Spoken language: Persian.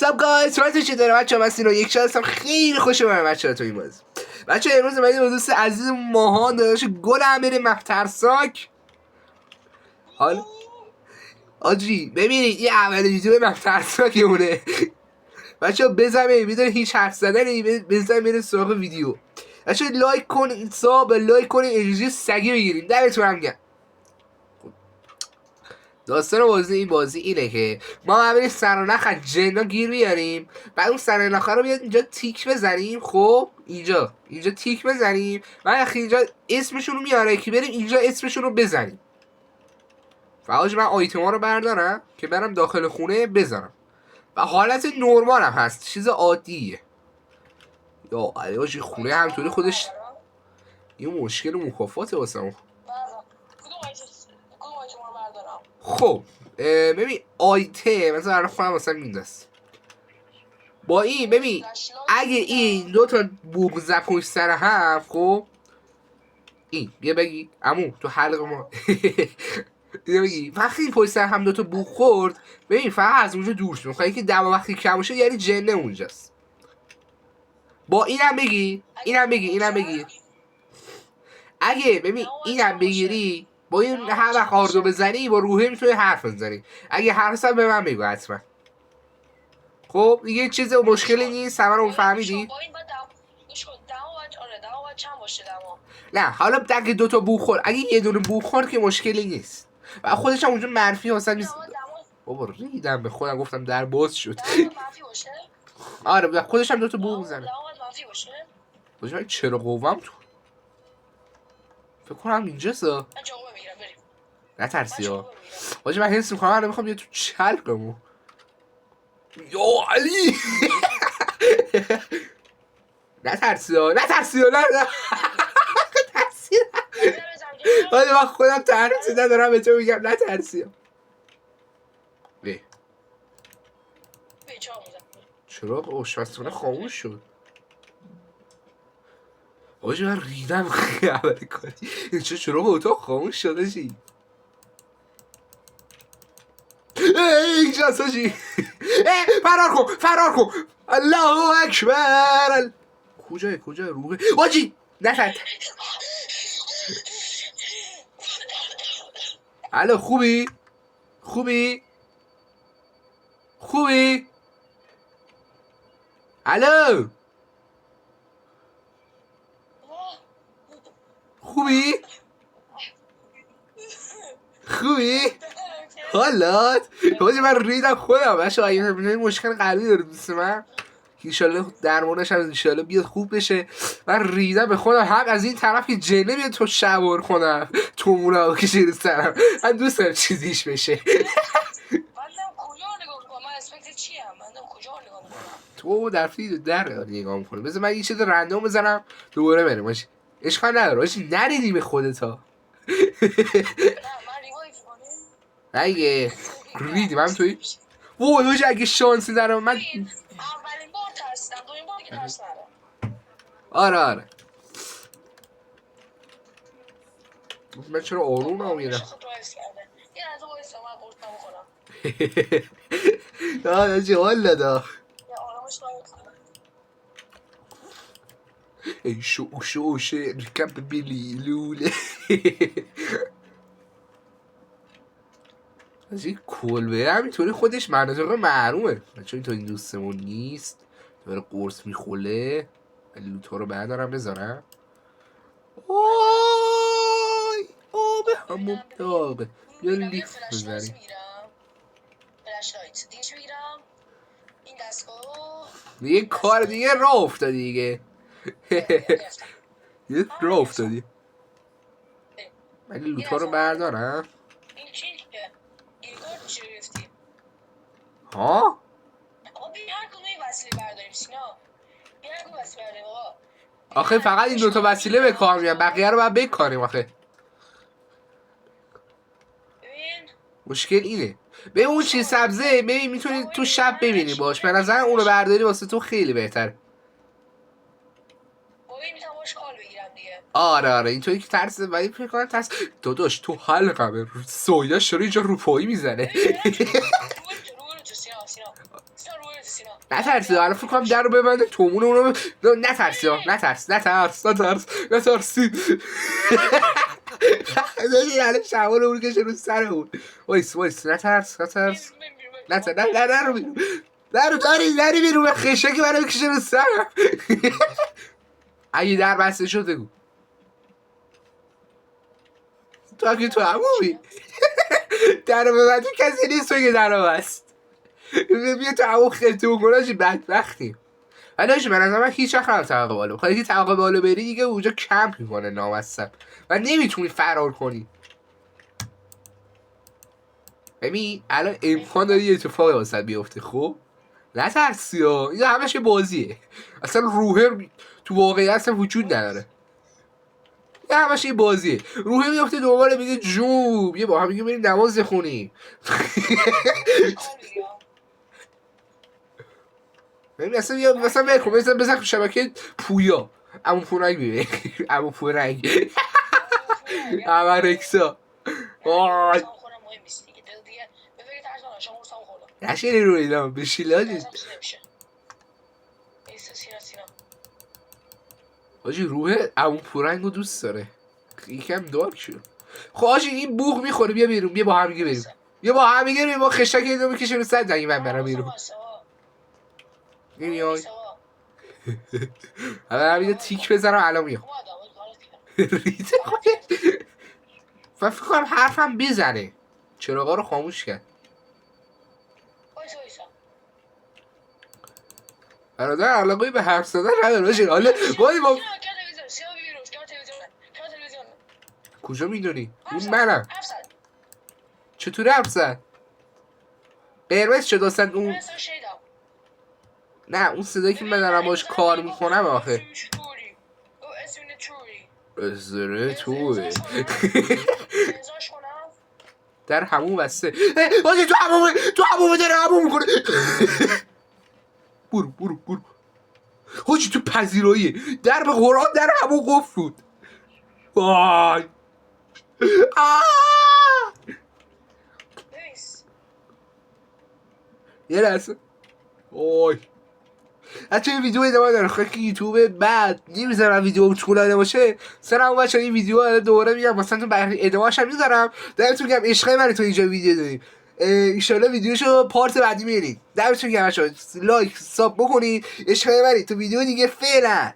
سب گایز تو چه داره بچه‌ها؟ من سینا یک هستم. خیلی خوش اومدید بچه‌ها تو این بازی. بچه‌ها امروز اومدیم با دوست عزیز ماهان داداش گل امیر مفترساک. حالا آجی ببینید این اول ویدیو مفترساکمونه. بچه‌ها بزنید میدونه هیچ حرف زدنی، بزنید میره سراغ ویدیو. بچه‌ها لایک کنید، ساب لایک کنید، انرژی سگی بگیریم. دمتون گرم. داستان بازی این بازی اینه که ما بریم سرانخ از جنا گیر بیاریم، بعد اون سرانخ رو بیاد اینجا تیک بزنیم. خب اینجا تیک بزنیم، بعد اینجا اسمشون رو میاره که بریم اینجا اسمشون رو بزنیم. فعاج من آیتما رو بردارم که برم داخل خونه بزنم و حالت نرمال هم هست، چیز عادیه. یا علیواجی خونه همطوری خودش یه مشکل مکافاته واسه. خب ببین آیته مثلا الان خودم واسه میندست با این. ببین اگه این دو تا بوق زپوش سر هم، خب این بیا بگی عمو تو حلق ما بیا بگی وقتی این پشت سر هم دو تا بوق خورد، ببین فقط از اونجا دور شد. میخوایی که دما وقتی کم باشه یعنی جنه اونجاست. با اینم بگی اگه ببین اینم بگیری، با این هر وقت آردو بزنی با روحه میتونی حرف بزنی. اگه حرف به من بگو حتما. خب دیگه چیز مشکلی نیست، همه رو فهمیدی؟ نه حالا اگه دوتا بو خور، اگه یه دونه بو خور که مشکلی نیست و خودش هم اونجا منفی واسه نیست. بابا ریدم به خودم، گفتم در باز شد. آره خودش هم دوتا بو میزنه. من چرا قوام تو فکر کنم اینجاست. نه ترسی ها باشه، من حس میکنم الان میخوام یه تو چلقمو. یا علی نه ترسی ها نه ترسی من خودم ترسیده دارم به تو میگم نه ترسی ها. چرا آشپزخونه خاموش شد؟ آجی من ریدم خبر کنی چرا به اتاق خاموش شده چی؟ اینجاست آجی. فرار کن الله اکبر. کجای روحه آجی نفت. الو خوبی الو خوبی حالات؟ باشه من ریدم خودم بچه‌ها. این مشکل قلبی داره دوست من که ایشالله درمانش هم ایشالله بیاد خوب بشه. من ریدم به خودم، هم از این طرف که جنه بیاد تو شبار کنم تو مونه که شیر سرم. من دوست دارم چیزیش بشه. تو در نگاه میکنه. بذار من یه چیز رندوم بزنم دوباره بریم. اشکال نداره نریدی به خودت ها. اگه ریدیم هم توی وای اگه شانسی دارم من اولین بار ترسیدم، دومین بار که ترس آره ندارم. من چرا آروم نمیرم؟ یه از وایسا من قرصم بخورم. دادا چه حال دادا ای شوشه رکب بیلی لوله. از این کلبه همینطوری خودش مناطق معرومه بچه. این تا این دوستمون نیست داره قرص میخوله. ولی لوتا رو بردارم بذارم. آی آبه همون داغه. بیا لیف بزنیم. دیگه کار دیگه راه افتادی دیگه. یه راه افتادی. ولی لوتا رو بردارم. ها؟ آخه فقط این دوتا وسیله به کار میان، بقیه رو باید بکاریم. آخه مشکل اینه به اون چیز سبزه ببین میتونی تو شب ببینی باش. به نظر اونو برداری واسه تو خیلی بهتر. آره اینطوری که ترس ولی فکر کنم ترس داداش تو حلقمه سویا شروع اینجا روپایی میزنه. سینا نترسی الان فکر کنم در رو ببنده تومون اونو نترسی نترسی الان شمال رو کشه رو سر اون وایس نترس نرو داری بیرون و خشکی برای بکشه رو سرم اگه در بسته شده گو تو که تو همومی در رو ببند کسی نیست بگه در رو بست بیا تو همون خیلی کناشی بدبختیم و داشت به نظر من هیچ وقت هم طبقه بالا خواهی که طبقه بالا بری دیگه اونجا کمپ میکنه نامستم و نمیتونی فرار کنی ببین الان امکان داری یه اتفاقی واسه بیفته خب نترسی ها این همش بازیه اصلا روحه تو واقعیت اصلا وجود نداره این همش یه بازیه روحه میفته دوباره میگه جون یه با هم میگه بریم نماز خونیم ببین اصلا بیا مثلا بزن شبکه پویا عمو پورنگ ببین عمو پورنگ عمو رکسا وای نشینی رو اینا بشیلاجی آجی روح عمو پورنگو دوست داره یکم دارک شد خب آجی این بوغ میخوره بیا بیرون بیا با هم دیگه بریم بیا با هم دیگه بریم با خشک اینو میکشیم رو سر زنگی من برم بیرون نمیای همه یه تیک بزنم الان میام ریزه خودش من فکر کنم حرفم بزنه چراغا رو خاموش کرد برادر علاقه به حرف زدن نداره باشه حالا باید با کجا میدونی؟ این منم چطوری حرف زد؟ قرمز شد اصلا اون نه اون صدایی که من دارم باش کار میکنم آخه ازره توه در همون بسته باشه تو همون در همون میکنه برو حاجی تو پذیراییه در به قرآن در همون قفل بود وای یه لحظه اوی حتی این ویدیو ادامه داره خیلی که یوتیوب بعد نمیذارم ویدیو طولانی باشه سلام بچه این ویدیو دوباره میگم واسه تو ادامه‌اش هم میذارم دمتون گرم عشق من تو اینجا ویدیو داریم ان شاءالله ویدیوشو پارت بعدی میبینید دمتون گرم بچه‌ها لایک ساب بکنید عشق من تو ویدیو دیگه فعلا